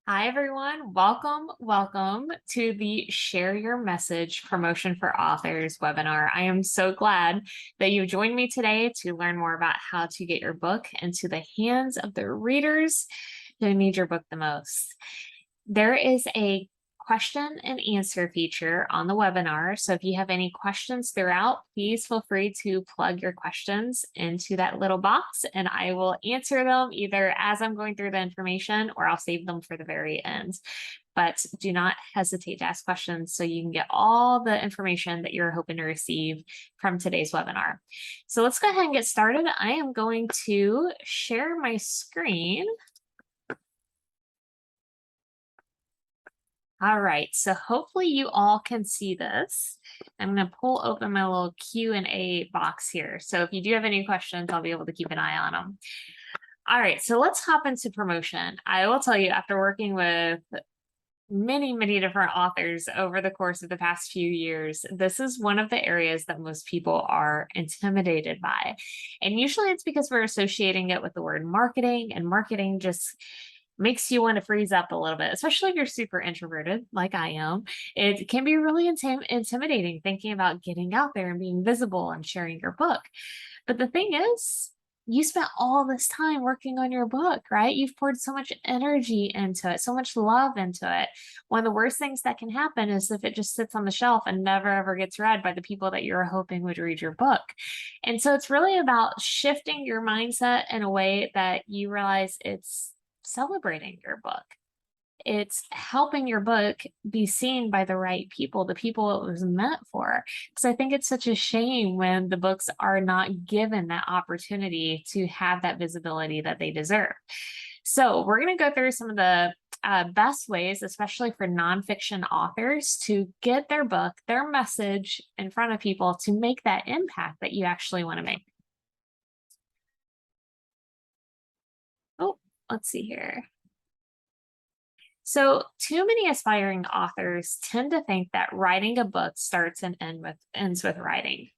Hi, everyone. Welcome to the Share Your Message Promotion for Authors webinar. I am so glad that you joined me today to learn more about how to get your book into the hands of the readers who need your book the most. There is a question and answer feature on the webinar. So if you have any questions throughout, please feel free to plug your questions into that little box and I will answer them either as I'm going through the information or I'll save them for the very end. But do not hesitate to ask questions so you can get all the information that you're hoping to receive from today's webinar. So let's go ahead and get started. I am going to share my screen. All right, so hopefully you all can see this. I'm going to pull open my little Q&A box here. So if you do have any questions, I'll be able to keep an eye on them. All right, so let's hop into promotion. I will tell you, after working with many different authors over the course of the past few years, this is one of the areas that most people are intimidated by. And usually it's because we're associating it with the word marketing, and marketing just makes you want to freeze up a little bit, especially if you're super introverted like I am. It can be really intimidating thinking about getting out there and being visible and sharing your book. But the thing is, you spent all this time working on your book, right? You've poured so much energy into it, so much love into it. One of the worst things that can happen is if it just sits on the shelf and never ever gets read by the people that you're hoping would read your book. And so it's really about shifting your mindset in a way that you realize it's celebrating your book. It's helping your book be seen by the right people, the people it was meant for. Because I think it's such a shame when the books are not given that opportunity to have that visibility that they deserve. So we're going to go through some of the best ways, especially for nonfiction authors, to get their book, their message in front of people to make that impact that you actually want to make. Oh, let's see here. So, too many aspiring authors tend to think that writing a book starts and ends with writing.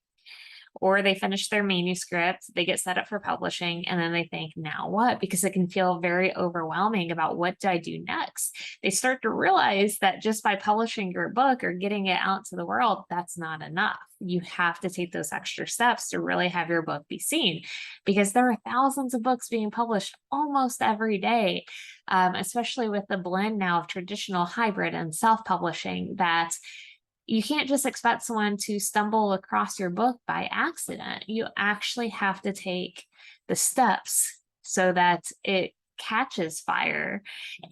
Or they finish their manuscript, they get set up for publishing, and then they think, now what? Because it can feel very overwhelming about what do I do next? They start to realize that just by publishing your book or getting it out to the world, that's not enough. You have to take those extra steps to really have your book be seen, because there are thousands of books being published almost every day, especially with the blend now of traditional, hybrid, and self-publishing, that you can't just expect someone to stumble across your book by accident. You actually have to take the steps so that it catches fire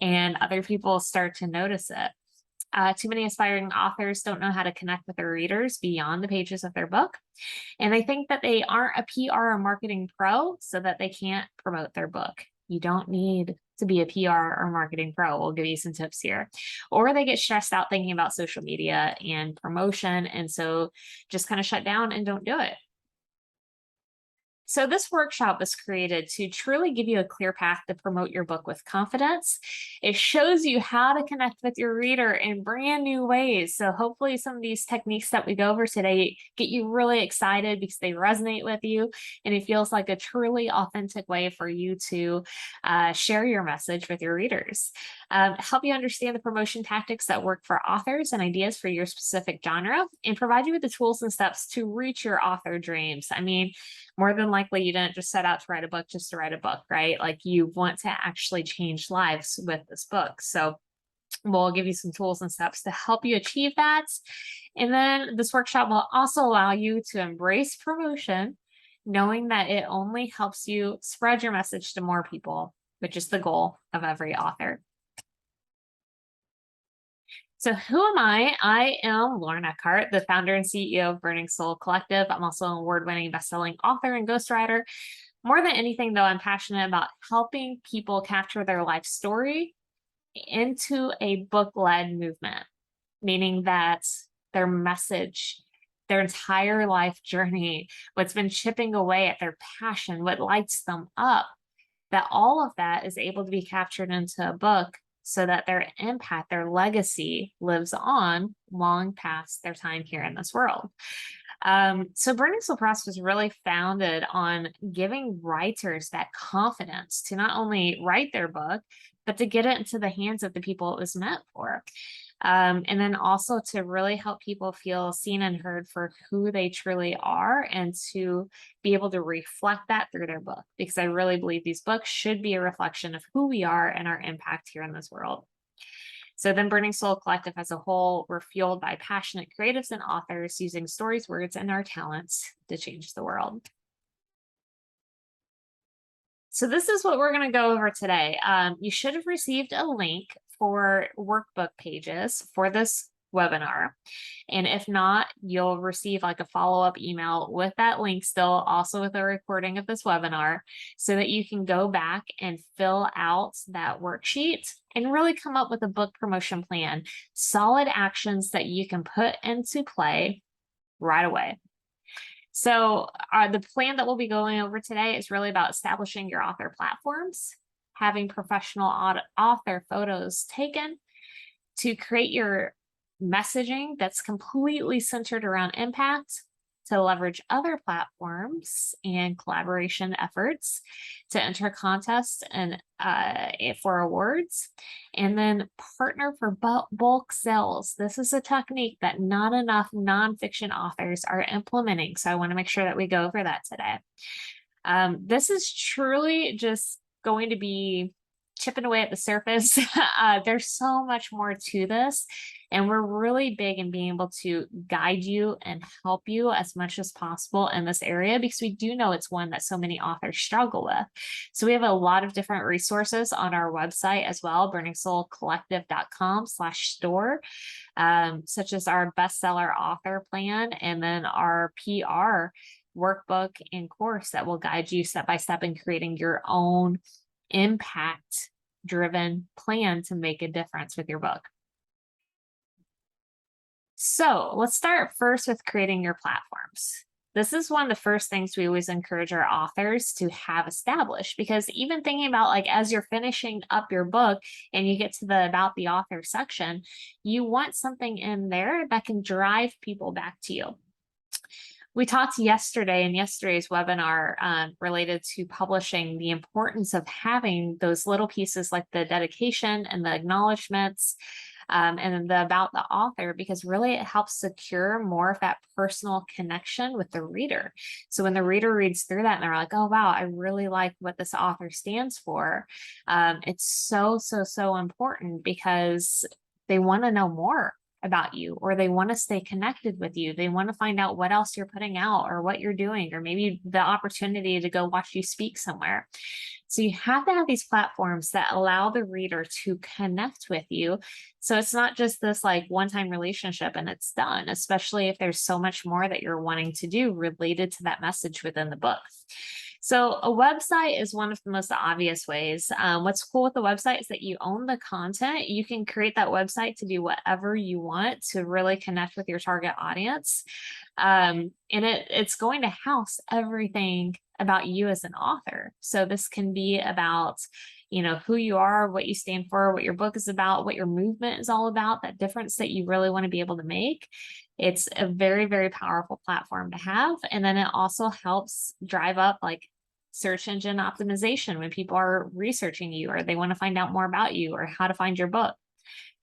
and other people start to notice it. Too many aspiring authors don't know how to connect with their readers beyond the pages of their book. And they think that they aren't a PR or marketing pro, so that they can't promote their book. You don't need to be a PR or marketing pro. We'll give you some tips here. Or they get stressed out thinking about social media and promotion, and so just kind of shut down and don't do it. So this workshop was created to truly give you a clear path to promote your book with confidence. It shows you how to connect with your reader in brand new ways. So hopefully some of these techniques that we go over today get you really excited because they resonate with you, and it feels like a truly authentic way for you to share your message with your readers. Help you understand the promotion tactics that work for authors and ideas for your specific genre, and provide you with the tools and steps to reach your author dreams. I mean, more than likely you didn't just set out to write a book just to write a book, right? Like, you want to actually change lives with this book. So we'll give you some tools and steps to help you achieve that. And then this workshop will also allow you to embrace promotion, knowing that it only helps you spread your message to more people, which is the goal of every author. So who am I? I am Lauren Eckhardt, the founder and CEO of Burning Soul Collective. I'm also an award-winning bestselling author and ghostwriter. More than anything, though, I'm passionate about helping people capture their life story into a book-led movement, meaning that their message, their entire life journey, what's been chipping away at their passion, what lights them up, that all of that is able to be captured into a book so that their impact, their legacy lives on long past their time here in this world. So Burning Soul Press was really founded on giving writers that confidence to not only write their book, but to get it into the hands of the people it was meant for. And then also to really help people feel seen and heard for who they truly are, and to be able to reflect that through their book, because I really believe these books should be a reflection of who we are and our impact here in this world. So then Burning Soul Collective as a whole, we're fueled by passionate creatives and authors using stories, words, and our talents to change the world. So this is what we're going to go over today. You should have received a link for workbook pages for this webinar. And if not, you'll receive like a follow-up email with that link still, also with a recording of this webinar, so that you can go back and fill out that worksheet and really come up with a book promotion plan, solid actions that you can put into play right away. So the plan that we'll be going over today is really about establishing your author platforms, having professional author photos taken to create your messaging that's completely centered around impact, to leverage other platforms and collaboration efforts, to enter contests and for awards, and then partner for bulk sales. This is a technique that not enough nonfiction authors are implementing, so I want to make sure that we go over that today. This is truly just going to be chipping away at the surface. There's so much more to this, and we're really big in being able to guide you and help you as much as possible in this area, because we do know it's one that so many authors struggle with. So we have a lot of different resources on our website as well, burningsoulcollective.com/store, such as our bestseller author plan, and then our PR workbook and course that will guide you step by step in creating your own impact driven plan to make a difference with your book. So let's start first with creating your platforms. This is one of the first things we always encourage our authors to have established, because even thinking about like as you're finishing up your book and you get to the about the author section, you want something in there that can drive people back to you. We talked yesterday in yesterday's webinar related to publishing, the importance of having those little pieces like the dedication and the acknowledgments, and then the about the author, because really it helps secure more of that personal connection with the reader. So when the reader reads through that and they're like, oh, wow, I really like what this author stands for. It's so, so, so important, because they want to know more about you, or they want to stay connected with you. They want to find out what else you're putting out or what you're doing, or maybe the opportunity to go watch you speak somewhere. So you have to have these platforms that allow the reader to connect with you. So it's not just this like one-time relationship and it's done, especially if there's so much more that you're wanting to do related to that message within the book. So a website is one of the most obvious ways. What's cool with the website is that you own the content. You can create that website to do whatever you want to really connect with your target audience. And it's going to house everything about you as an author. So this can be about, you know, who you are, what you stand for, what your book is about, what your movement is all about, that difference that you really want to be able to make. It's a very, very powerful platform to have. And then it also helps drive up like search engine optimization when people are researching you, or they want to find out more about you, or how to find your book.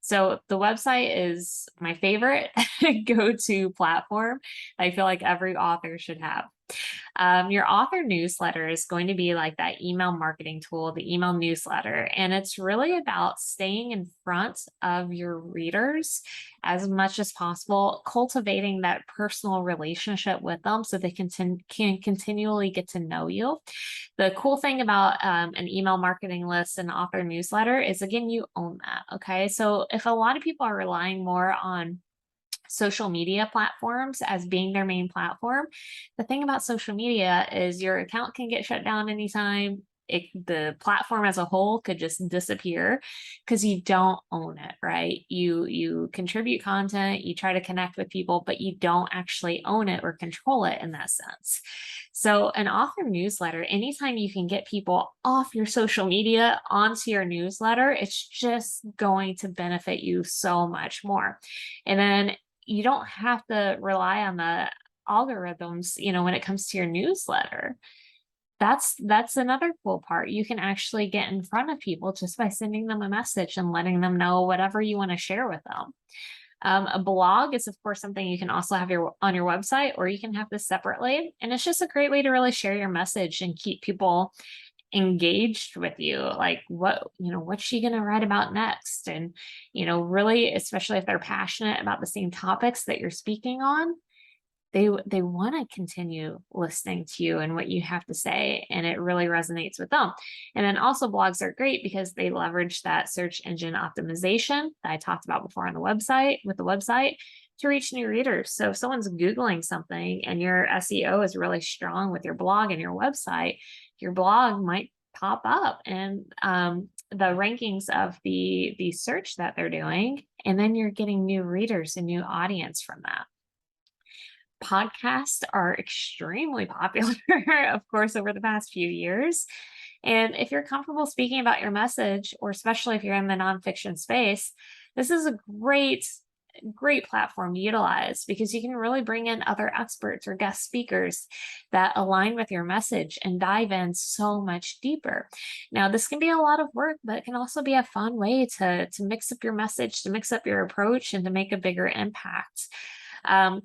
So the website is my favorite go-to platform I feel like every author should have. Your author newsletter is going to be like that email marketing tool, the email newsletter. And it's really about staying in front of your readers as much as possible, cultivating that personal relationship with them so they can continually get to know you. The cool thing about an email marketing list and author newsletter is, again, you own that. Okay. So if a lot of people are relying more on social media platforms as being their main platform, the thing about social media is your account can get shut down anytime. The platform as a whole could just disappear because you don't own it, right? You contribute content, you try to connect with people, but you don't actually own it or control it in that sense. So an author newsletter, anytime you can get people off your social media onto your newsletter, it's just going to benefit you so much more. And then you don't have to rely on the algorithms, you know, when it comes to your newsletter. That's another cool part. You can actually get in front of people just by sending them a message and letting them know whatever you want to share with them. A blog is, of course, something you can also have on your website, or you can have this separately. And it's just a great way to really share your message and keep people engaged with you. Like, what's she going to write about next? And, really, especially if they're passionate about the same topics that you're speaking on, they want to continue listening to you and what you have to say, and it really resonates with them. And then also blogs are great because they leverage that search engine optimization that I talked about before on the website to reach new readers. So if someone's Googling something and your SEO is really strong with your blog and your website, your blog might pop up and the rankings of the search that they're doing, and then you're getting new readers and new audience from that. Podcasts are extremely popular, of course, over the past few years. And if you're comfortable speaking about your message, or especially if you're in the nonfiction space, this is a great platform to utilize because you can really bring in other experts or guest speakers that align with your message and dive in so much deeper. Now, this can be a lot of work, but it can also be a fun way to mix up your message, to mix up your approach, and to make a bigger impact.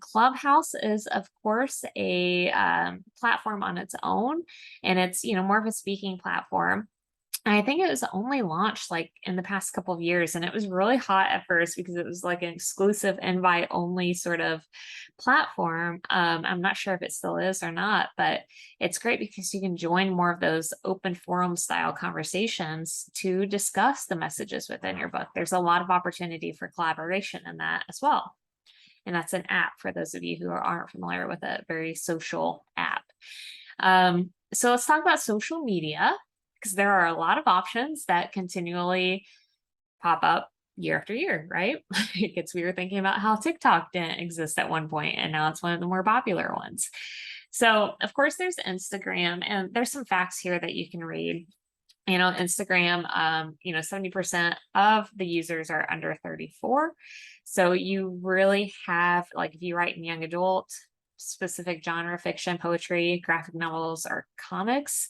Clubhouse is, of course, a platform on its own, and it's more of a speaking platform. And I think it was only launched like in the past couple of years, and it was really hot at first because it was like an exclusive invite only sort of platform. I'm not sure if it still is or not, but it's great because you can join more of those open forum style conversations to discuss the messages within your book. There's a lot of opportunity for collaboration in that as well. And that's an app for those of you who aren't familiar with it, very social app. So let's talk about social media, because there are a lot of options that continually pop up year after year, right? It gets weird thinking about how TikTok didn't exist at one point, and now it's one of the more popular ones. So, of course, there's Instagram, and there's some facts here that you can read. Instagram, 70% of the users are under 34. So you really have, like, if you write in young adult, specific genre, fiction, poetry, graphic novels, or comics,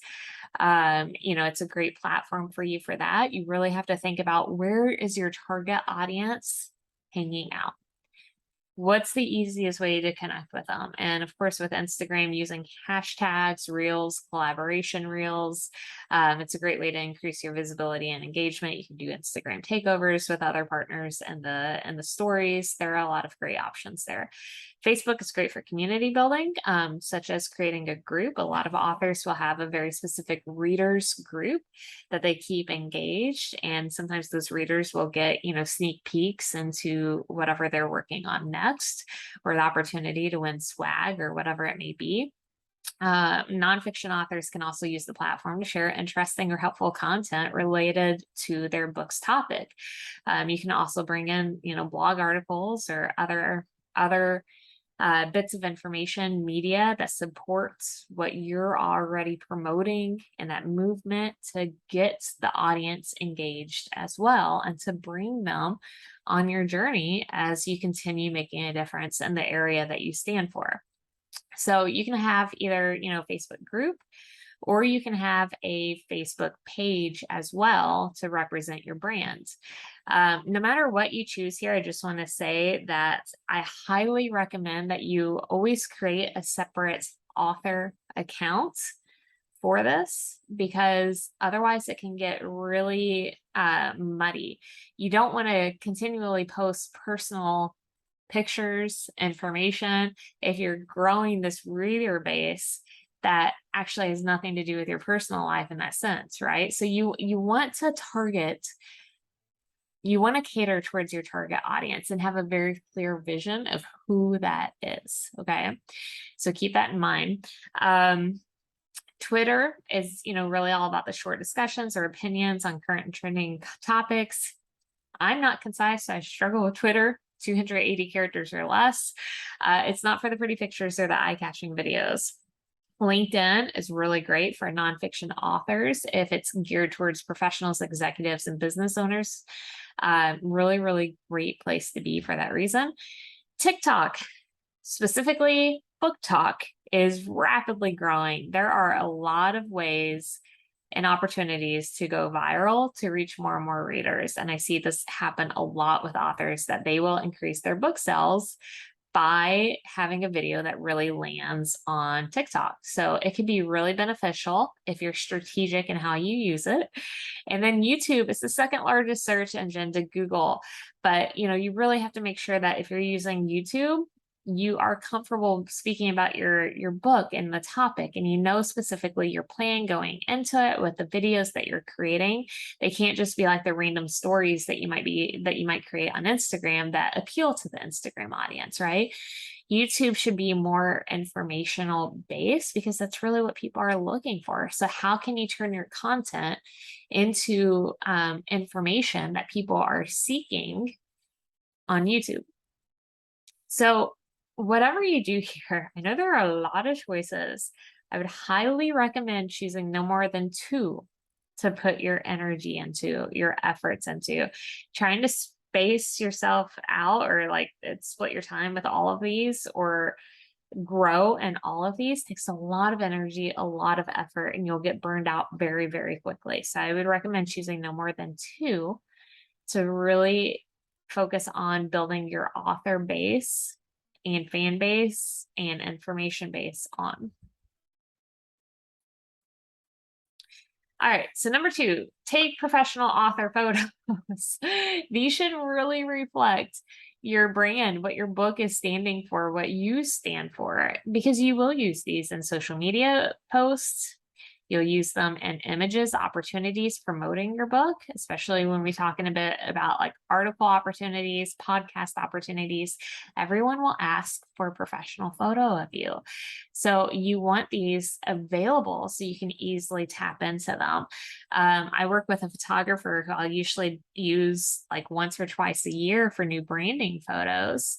it's a great platform for you for that. You really have to think about, where is your target audience hanging out? What's the easiest way to connect with them? And of course, with Instagram, using hashtags, reels, collaboration reels, it's a great way to increase your visibility and engagement. You can do Instagram takeovers with other partners and the stories. There are a lot of great options there. Facebook is great for community building, such as creating a group. A lot of authors will have a very specific readers group that they keep engaged. And sometimes those readers will get, sneak peeks into whatever they're working on next, or the opportunity to win swag or whatever it may be. Nonfiction authors can also use the platform to share interesting or helpful content related to their book's topic. You can also bring in, blog articles or other bits of information, media that supports what you're already promoting, and that movement to get the audience engaged as well, and to bring them on your journey as you continue making a difference in the area that you stand for. So you can have either, Facebook group, or you can have a Facebook page as well to represent your brand. No matter what you choose here, I just want to say that I highly recommend that you always create a separate author account for this, because otherwise it can get really muddy. You don't want to continually post personal pictures, information, if you're growing this reader base that actually has nothing to do with your personal life in that sense, right? So you want to cater towards your target audience and have a very clear vision of who that is, okay? So keep that in mind. Twitter is, really all about the short discussions or opinions on current and trending topics. I'm not concise, so I struggle with Twitter. 280 characters or less. It's not for the pretty pictures or the eye-catching videos. LinkedIn is really great for nonfiction authors if it's geared towards professionals, executives, and business owners. Really, really great place to be for that reason. TikTok, specifically Book Talk, is rapidly growing. There are a lot of ways and opportunities to go viral to reach more and more readers. And I see this happen a lot with authors, that they will increase their book sales by having a video that really lands on TikTok. So it can be really beneficial if you're strategic in how you use it. And then YouTube is the second largest search engine to Google. But you really have to make sure that if you're using YouTube, you are comfortable speaking about your book and the topic, and specifically your plan going into it with the videos that you're creating. They can't just be like the random stories that you might create on Instagram that appeal to the Instagram audience, right? YouTube should be more informational based, because that's really what people are looking for. So how can you turn your content into information that people are seeking on YouTube? So whatever you do here, I know there are a lot of choices. I would highly recommend choosing no more than 2 to put your energy into, your efforts into. Trying to space yourself out, or split your time with all of these, or grow in all of these, takes a lot of energy, a lot of effort, and you'll get burned out very, very quickly. So I would recommend choosing no more than 2 to really focus on building your author base and fan base and information base on. All right, so number 2, take professional author photos. These should really reflect your brand, what your book is standing for, what you stand for, because you will use these in social media posts. You'll use them in images, opportunities promoting your book, especially when we're talking a bit about article opportunities, podcast opportunities. Everyone will ask for a professional photo of you. So you want these available so you can easily tap into them. I work with a photographer who I'll usually use once or twice a year for new branding photos.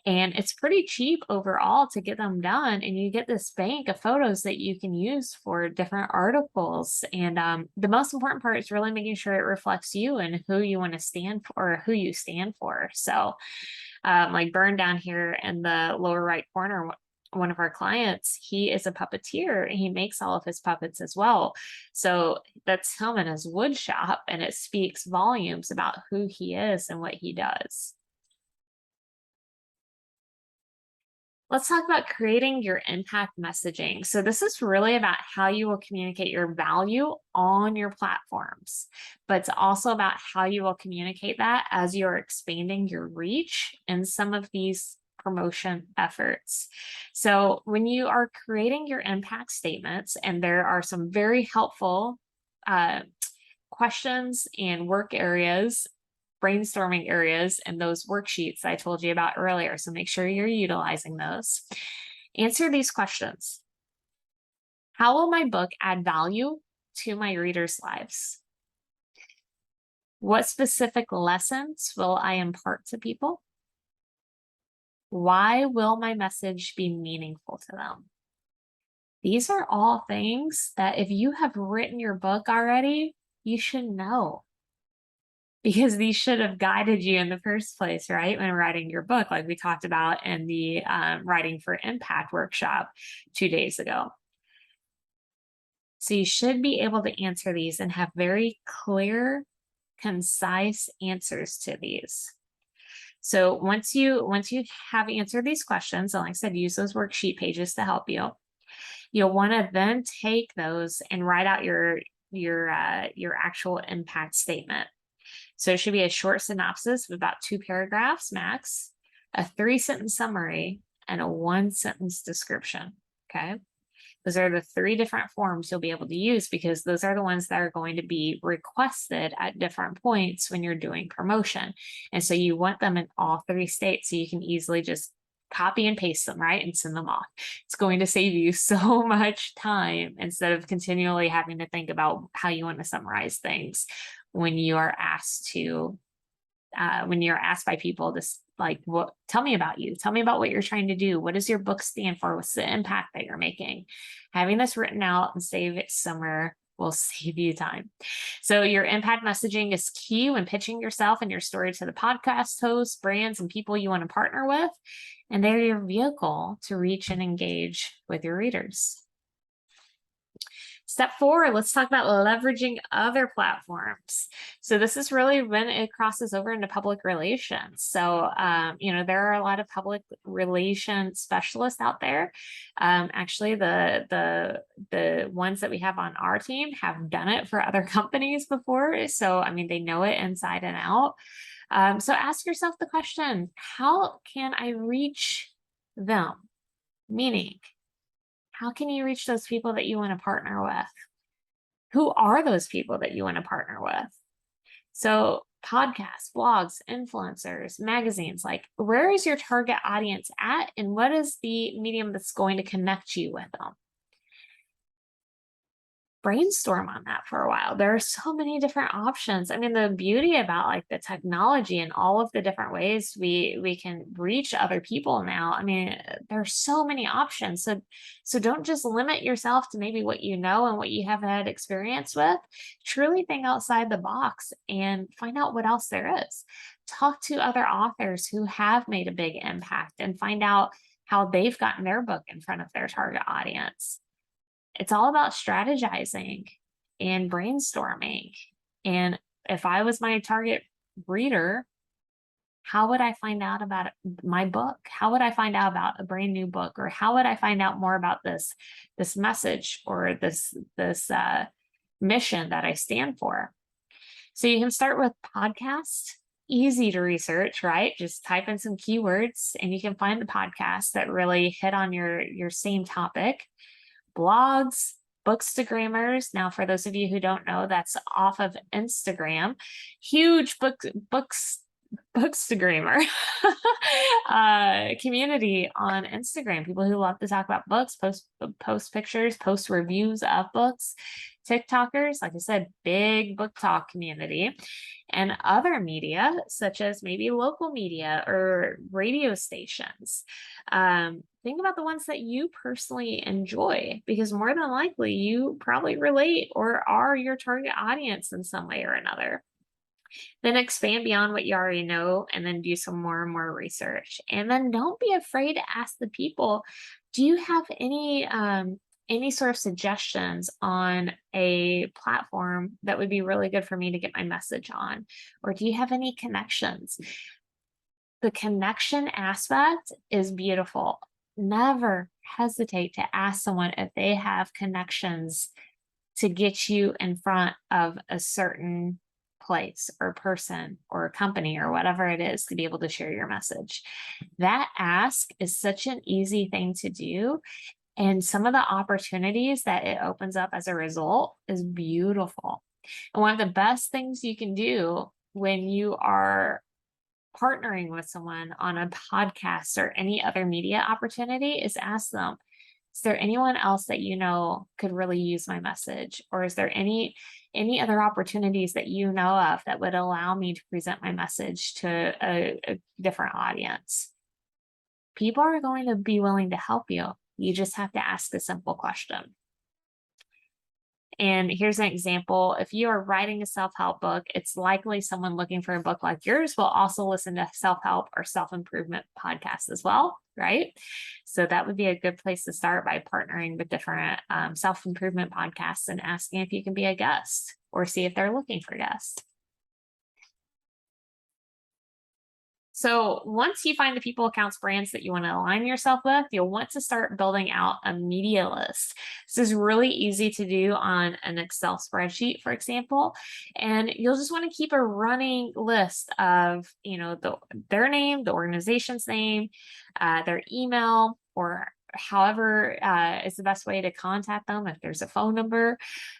And it's pretty cheap overall to get them done. And you get this bank of photos that you can use for different articles. And the most important part is really making sure it reflects you and who you want to stand for, or who you stand for. So Burn down here in the lower right corner, one of our clients, he is a puppeteer and he makes all of his puppets as well. So that's him in his wood shop, and it speaks volumes about who he is and what he does. Let's talk about creating your impact messaging. So this is really about how you will communicate your value on your platforms, but it's also about how you will communicate that as you're expanding your reach in some of these promotion efforts. So when you are creating your impact statements, and there are some very helpful questions and work areas, brainstorming areas, and those worksheets I told you about earlier. So make sure you're utilizing those. Answer these questions. How will my book add value to my readers' lives? What specific lessons will I impart to people? Why will my message be meaningful to them? These are all things that if you have written your book already, you should know, because these should have guided you in the first place, right? When writing your book, like we talked about in the Writing for Impact workshop 2 days ago. So you should be able to answer these and have very clear, concise answers to these. So once you have answered these questions, and like I said, use those worksheet pages to help you. You'll want to then take those and write out your actual impact statement. So it should be a short synopsis of about 2 paragraphs max, a 3-sentence summary, and a 1-sentence description. Okay. Those are the 3 different forms you'll be able to use, because those are the ones that are going to be requested at different points when you're doing promotion. And so you want them in all 3 states so you can easily just copy and paste them, right? And send them off. It's going to save you so much time instead of continually having to think about how you want to summarize things when you are asked by people to tell me about you, tell me about what you're trying to do, what does your book stand for, what's the impact that you're making. Having this written out and save it somewhere will save you time. So your impact messaging is key when pitching yourself and your story to the podcast hosts, brands, and people you want to partner with. And they're your vehicle to reach and engage with your readers. Step 4, let's talk about leveraging other platforms. So this is really when it crosses over into public relations. So, there are a lot of public relations specialists out there. Actually, the ones that we have on our team have done it for other companies before. So, they know it inside and out. So ask yourself the question, how can I reach them? Meaning, how can you reach those people that you want to partner with? Who are those people that you want to partner with? So podcasts, blogs, influencers, magazines, like where is your target audience at and what is the medium that's going to connect you with them? Brainstorm on that for a while. There are so many different options. The beauty about like the technology and all of the different ways we can reach other people now. There are so many options. So don't just limit yourself to maybe what you know and what you have had experience with. Truly think outside the box and find out what else there is. Talk to other authors who have made a big impact and find out how they've gotten their book in front of their target audience. It's all about strategizing and brainstorming. And if I was my target reader, how would I find out about my book? How would I find out about a brand new book? Or how would I find out more about this message or this mission that I stand for? So you can start with podcasts. Easy to research, right? Just type in some keywords and you can find the podcasts that really hit on your same topic. Blogs, bookstagrammers. Now, for those of you who don't know, that's off of Instagram. Huge bookstagrammer community on Instagram. People who love to talk about books, post pictures, post reviews of books. TikTokers, like I said, big book talk community. And other media, such as maybe local media or radio stations. Think about the ones that you personally enjoy, because more than likely you probably relate or are your target audience in some way or another. Then expand beyond what you already know and then do some more and more research. And then don't be afraid to ask the people, do you have any sort of suggestions on a platform that would be really good for me to get my message on? Or do you have any connections? The connection aspect is beautiful. Never hesitate to ask someone if they have connections to get you in front of a certain place or person or company or whatever it is to be able to share your message. That ask is such an easy thing to do. And some of the opportunities that it opens up as a result is beautiful. And one of the best things you can do when you are partnering with someone on a podcast or any other media opportunity is ask them, is there anyone else that you know could really use my message? Or is there any other opportunities that you know of that would allow me to present my message to a different audience? People are going to be willing to help you. You just have to ask a simple question. And here's an example. If you are writing a self-help book, it's likely someone looking for a book like yours will also listen to self-help or self-improvement podcasts as well, right? So that would be a good place to start, by partnering with different self-improvement podcasts and asking if you can be a guest or see if they're looking for guests. So once you find the people, accounts, brands that you want to align yourself with, you'll want to start building out a media list. This is really easy to do on an Excel spreadsheet, for example, and you'll just want to keep a running list of, their name, the organization's name, their email, or however is the best way to contact them, if there's a phone number,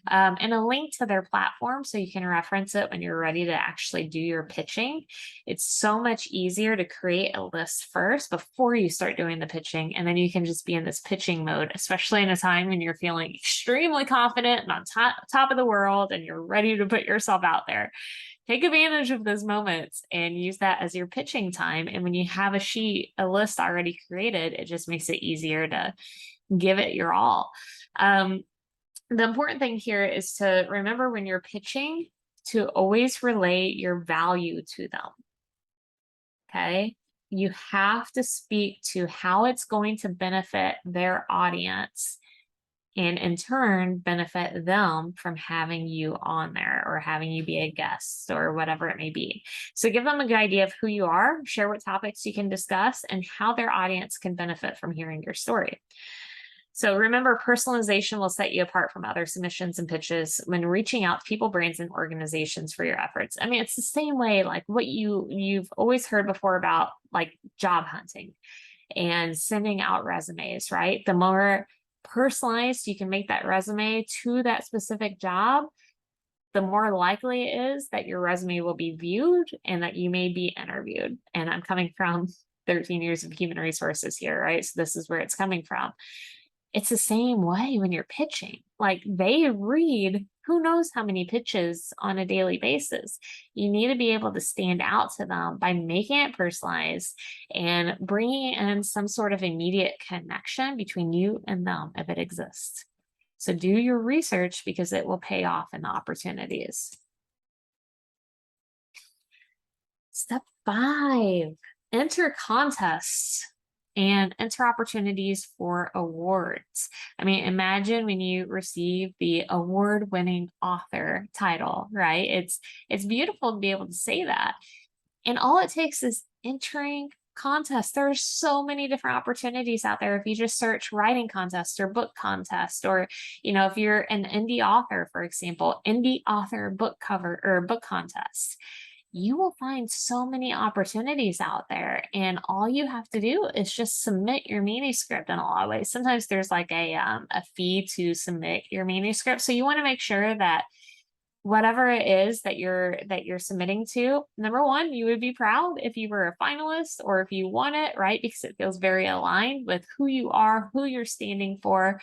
and a link to their platform so you can reference it when you're ready to actually do your pitching. It's so much easier to create a list first before you start doing the pitching, and then you can just be in this pitching mode, especially in a time when you're feeling extremely confident and on top of the world and you're ready to put yourself out there. Take advantage of those moments and use that as your pitching time. And when you have a list already created, it just makes it easier to give it your all. the important thing here is to remember when you're pitching to always relate your value to them. Okay. You have to speak to how it's going to benefit their audience and in turn benefit them from having you on there or having you be a guest or whatever it may be. So give them a good idea of who you are, share what topics you can discuss, and how their audience can benefit from hearing your story. So remember, personalization will set you apart from other submissions and pitches when reaching out to people, brands, and organizations for your efforts. I mean, it's the same way like what you've always heard before about like job hunting and sending out resumes, right? The more personalized you can make that resume to that specific job, the more likely it is that your resume will be viewed and that you may be interviewed. And I'm coming from 13 years of human resources here, right? So this is where it's coming from. It's the same way when you're pitching. Like they read who knows how many pitches on a daily basis. You need to be able to stand out to them by making it personalized and bringing in some sort of immediate connection between you and them if it exists. So do your research because it will pay off in the opportunities. Step 5, enter contests and enter opportunities for awards. I mean, imagine when you receive the award-winning author title, right? It's beautiful to be able to say that. And all it takes is entering contests. There are so many different opportunities out there. If you just search writing contest or book contest, or, if you're an indie author, for example, indie author book cover or book contest, you will find so many opportunities out there. And all you have to do is just submit your manuscript in a lot of ways. Sometimes there's like a fee to submit your manuscript. So you want to make sure that whatever it is that you're submitting to, number one, you would be proud if you were a finalist or if you won it, right? Because it feels very aligned with who you are, who you're standing for.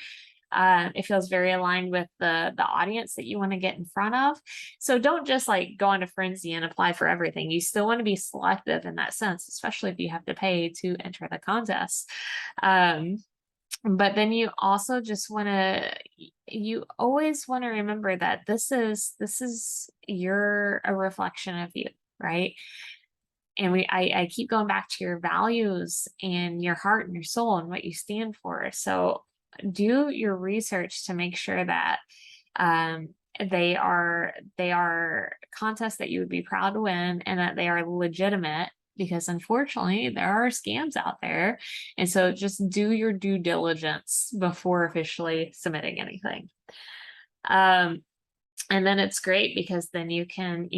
It feels very aligned with the audience that you want to get in front of. So don't just like go on a frenzy and apply for everything. You still want to be selective in that sense, especially if you have to pay to enter the contest. But then you also just you always want to remember that this is a reflection of you, right? And I keep going back to your values and your heart and your soul and what you stand for. So do your research to make sure that they are contests that you would be proud to win and that they are legitimate, because unfortunately there are scams out there. And so just do your due diligence before officially submitting anything. And then it's great because then you can,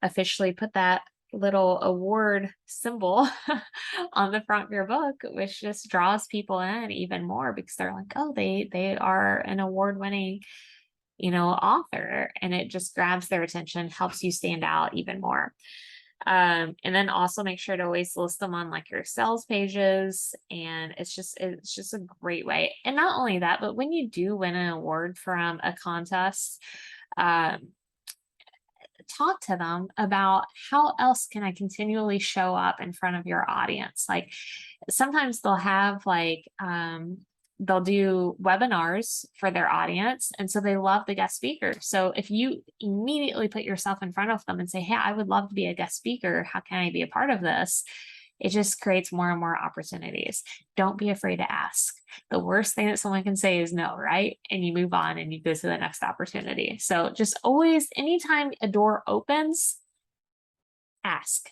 officially put that little award symbol on the front of your book, which just draws people in even more because they're like, oh, they are an award-winning, author, and it just grabs their attention, helps you stand out even more. And then also make sure to always list them on like your sales pages. And it's just a great way. And not only that, but when you do win an award from a contest, talk to them about how else can I continually show up in front of your audience. Like sometimes they'll have like they'll do webinars for their audience, and so they love the guest speaker. So if you immediately put yourself in front of them and say, hey, I would love to be a guest speaker, how can I be a part of this? It just creates more and more opportunities. Don't be afraid to ask. The worst thing that someone can say is no, right? And you move on and you go to the next opportunity. So just always, anytime a door opens, ask.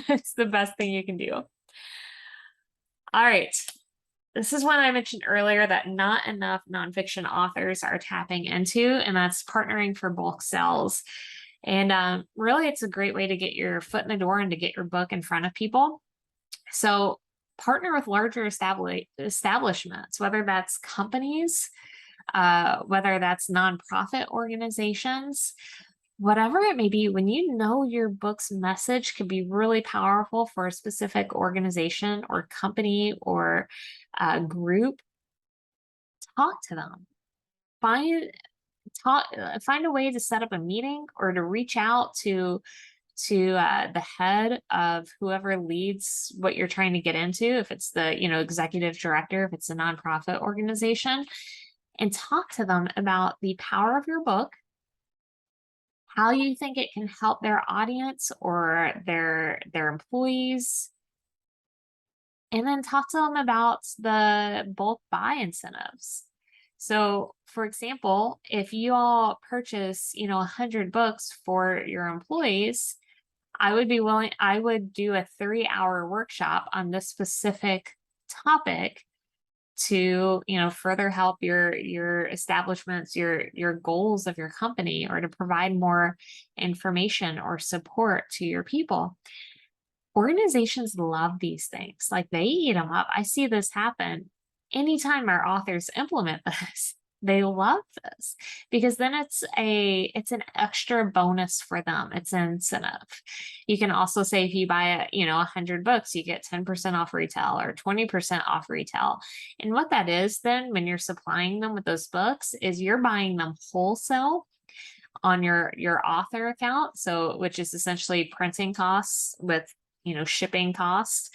It's the best thing you can do. All right. This is one I mentioned earlier that not enough nonfiction authors are tapping into, and that's partnering for bulk sales. And really, it's a great way to get your foot in the door and to get your book in front of people. So partner with larger establishments, whether that's companies, whether that's nonprofit organizations, whatever it may be. When you know your book's message could be really powerful for a specific organization or company or group, talk to them. Find a way to set up a meeting or to reach out to the head of whoever leads what you're trying to get into, if it's the executive director, if it's a nonprofit organization, and talk to them about the power of your book, how you think it can help their audience or their employees, and then talk to them about the bulk buy incentives. So, for example, if you all purchase, 100 books for your employees, I would do a 3-hour workshop on this specific topic to, further help your establishments, your goals of your company, or to provide more information or support to your people. Organizations love these things. Like, they eat them up. I see this happen anytime our authors implement this. They love this because then it's an extra bonus for them. It's an incentive. You can also say, if you buy 100 books, you get 10% off retail or 20% off retail. And what that is then, when you're supplying them with those books, is you're buying them wholesale on your author account, so which is essentially printing costs with shipping costs,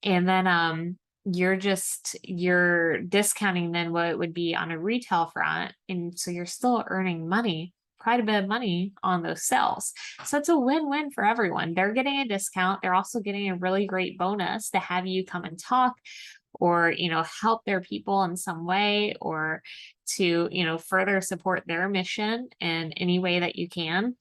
and then you're discounting then what it would be on a retail front, and so you're still earning money, quite a bit of money on those sales. So it's a win-win for everyone. They're getting a discount, they're also getting a really great bonus to have you come and talk, or help their people in some way, or to further support their mission in any way that you can.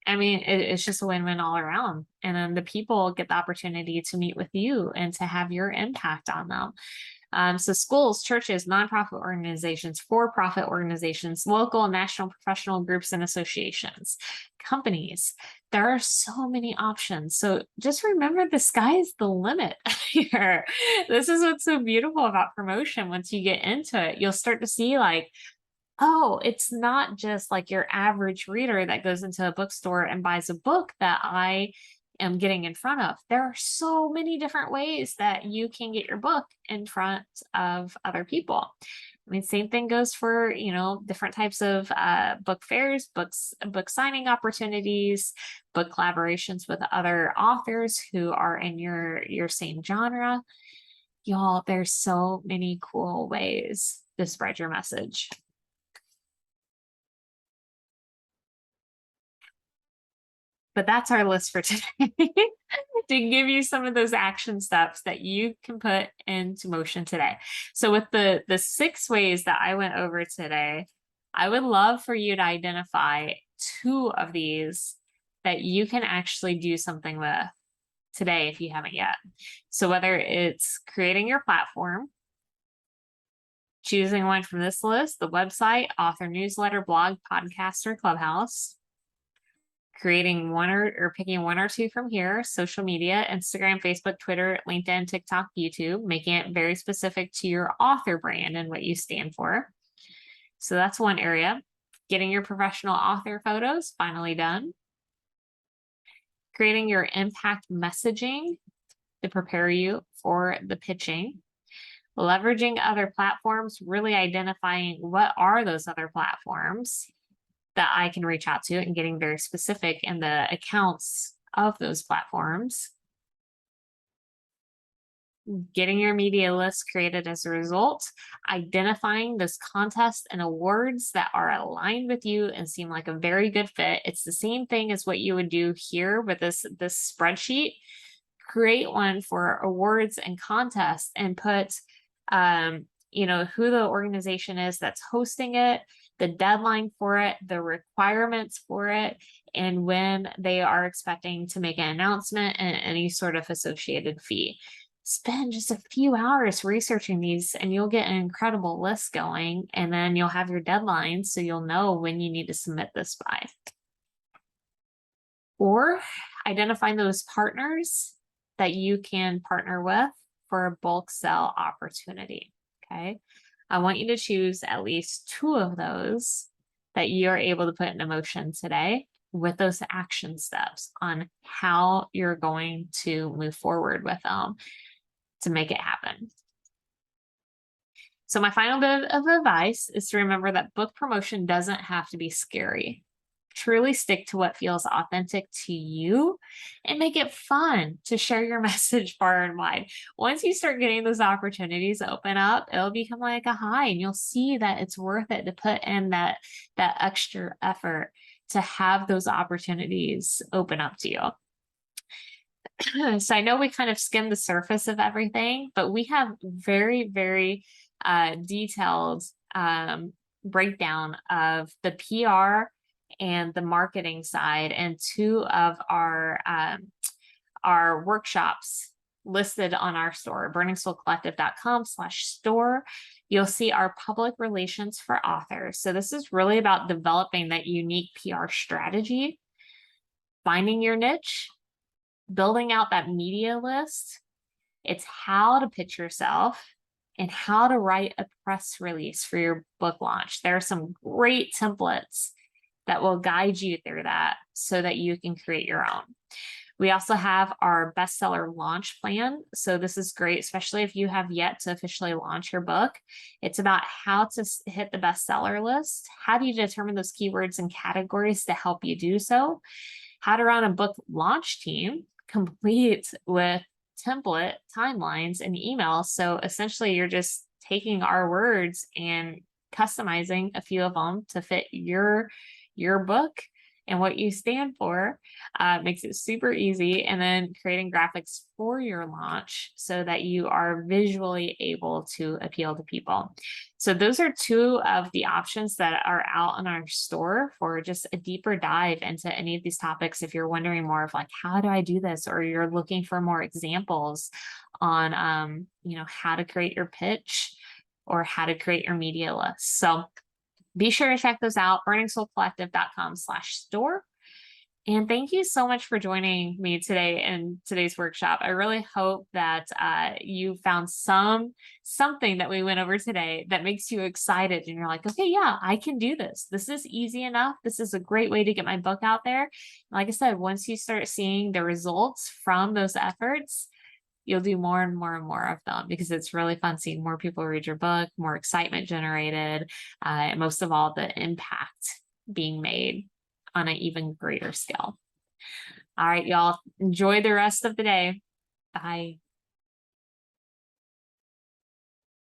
I mean, it's just a win-win all around. And then the people get the opportunity to meet with you and to have your impact on them. So schools, churches, nonprofit organizations, for-profit organizations, local and national professional groups and associations, companies. There are so many options. So just remember, the sky is the limit here. This is what's so beautiful about promotion. Once you get into it, you'll start to see, like, oh, it's not just like your average reader that goes into a bookstore and buys a book that I am getting in front of. There are so many different ways that you can get your book in front of other people. I mean, same thing goes for, different types of book fairs, book signing opportunities, book collaborations with other authors who are in your same genre. Y'all, there's so many cool ways to spread your message. But that's our list for today, to give you some of those action steps that you can put into motion today. So with the 6 ways that I went over today, I would love for you to identify 2 of these that you can actually do something with today if you haven't yet. So whether it's creating your platform, choosing one from this list, the website, author newsletter, blog, podcast, or clubhouse, creating one or picking 1 or 2 from here, social media, Instagram, Facebook, Twitter, LinkedIn, TikTok, YouTube, making it very specific to your author brand and what you stand for. So that's one area. Getting your professional author photos, finally done. Creating your impact messaging to prepare you for the pitching. Leveraging other platforms, really identifying what are those other platforms that I can reach out to, and getting very specific in the accounts of those platforms. Getting your media list created as a result, identifying those contests and awards that are aligned with you and seem like a very good fit. It's the same thing as what you would do here with this spreadsheet. Create one for awards and contests and put who the organization is that's hosting it, the deadline for it, the requirements for it, and when they are expecting to make an announcement, and any sort of associated fee. Spend just a few hours researching these and you'll get an incredible list going, and then you'll have your deadlines so you'll know when you need to submit this by. Or identifying those partners that you can partner with for a bulk sell opportunity. Okay. I want you to choose at least 2 of those that you're able to put into motion today, with those action steps on how you're going to move forward with them to make it happen. So my final bit of advice is to remember that book promotion doesn't have to be scary. Truly stick to what feels authentic to you and make it fun to share your message far and wide. Once you start getting those opportunities open up, it'll become like a high, and you'll see that it's worth it to put in that extra effort to have those opportunities open up to you. So I know we kind of skimmed the surface of everything, but we have very, very detailed breakdown of the PR and the marketing side, and two of our workshops listed on our store, burningsoulcollective.com/store. You'll see our public relations for authors. So this is really about developing that unique PR strategy, finding your niche, building out that media list. It's how to pitch yourself and how to write a press release for your book launch. There are some great templates that will guide you through that so that you can create your own. We also have our bestseller launch plan. So this is great, especially if you have yet to officially launch your book. It's about how to hit the bestseller list. How do you determine those keywords and categories to help you do so? How to run a book launch team, complete with template timelines and emails. So essentially you're just taking our words and customizing a few of them to fit your book and what you stand for. Makes it super easy. And then creating graphics for your launch so that you are visually able to appeal to people. So those are two of the options that are out in our store for just a deeper dive into any of these topics. If you're wondering more of like, how do I do this? Or you're looking for more examples on, how to create your pitch or how to create your media list. So be sure to check those out, burningsoulcollective.com/store. And thank you so much for joining me today in today's workshop. I really hope that you found something that we went over today that makes you excited and you're like, okay, yeah, I can do this. This is easy enough. This is a great way to get my book out there. Like I said, once you start seeing the results from those efforts, you'll do more and more and more of them because it's really fun seeing more people read your book, more excitement generated, and most of all, the impact being made on an even greater scale. All right, y'all, enjoy the rest of the day. Bye.